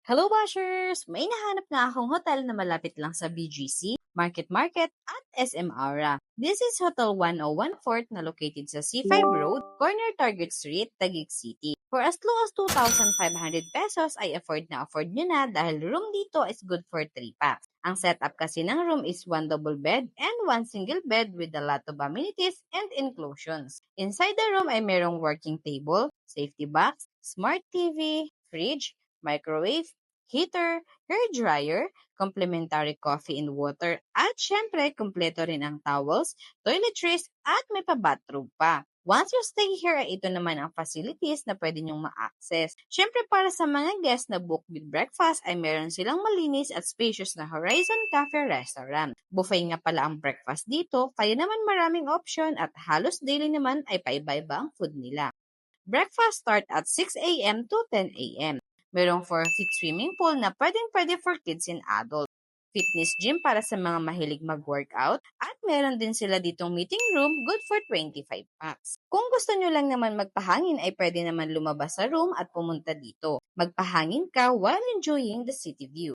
Hello, Bashers! May nahanap nga akong hotel na malapit lang sa BGC, Market Market, at SM Aura. This is Hotel 101 Fort na located sa C5 Road, corner Target Street, Taguig City. For as low as 2,500 pesos ay afford nyo na dahil room dito is good for 3 packs. Ang setup kasi ng room is 1 double bed and 1 single bed with a lot of amenities and inclusions. Inside the room ay merong working table, safety box, smart TV, fridge, microwave, heater, hair dryer, complimentary coffee and water, at syempre, kumpleto rin ang towels, toiletries, at may pa-bathroom pa. Once you stay here, ay ito naman ang facilities na pwede nyong ma-access. Syempre, para sa mga guests na book with breakfast, ay meron silang malinis at spacious na Horizon Cafe Restaurant. Buffet nga pala ang breakfast dito, kaya naman maraming option at halos daily naman ay paiba-iba ang food nila. Breakfast start at 6 a.m. to 10 a.m. Merong 4-feet swimming pool na pwedeng-pwede for kids and adults. Fitness gym para sa mga mahilig mag-workout. At meron din sila ditong meeting room good for 25 packs. Kung gusto nyo lang naman magpahangin ay pwede naman lumabas sa room at pumunta dito. Magpahangin ka while enjoying the city view.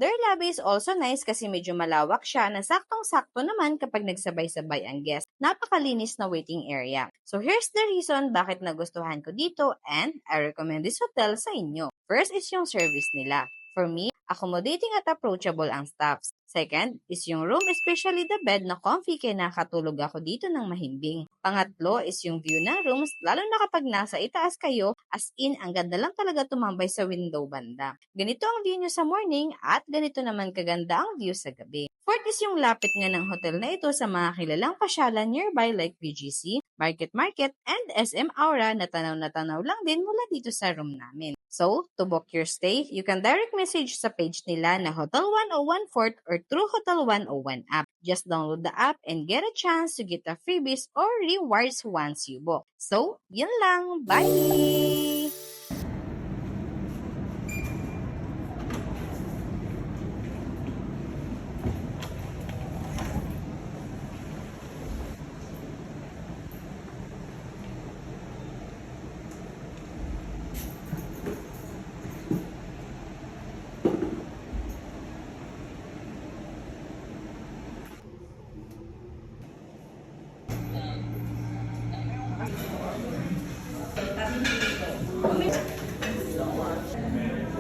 Their lobby is also nice kasi medyo malawak siya na saktong-sakto naman kapag nagsabay-sabay ang guest. Napakalinis na waiting area. So here's the reason bakit nagustuhan ko dito and I recommend this hotel sa inyo. First is yung service nila. For me, accommodating at approachable ang staffs. Second is yung room, especially the bed na comfy kaya nakatulog ako dito ng mahimbing. Pangatlo is yung view ng rooms, lalo na kapag nasa itaas kayo, as in, ang ganda lang talaga tumambay sa window banda. Ganito ang view nyo sa morning at ganito naman kaganda ang view sa gabi. Fourth is yung lapit nga ng hotel na ito sa mga kilalang pasyalan nearby like BGC, Market Market, and SM Aura na tanaw lang din mula dito sa room namin. So, to book your stay, you can direct message sa page nila na Hotel 101 Fort or through Hotel 101 app. Just download the app and get a chance to get a freebies or rewards once you book. So, yun lang. Bye!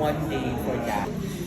One day for that.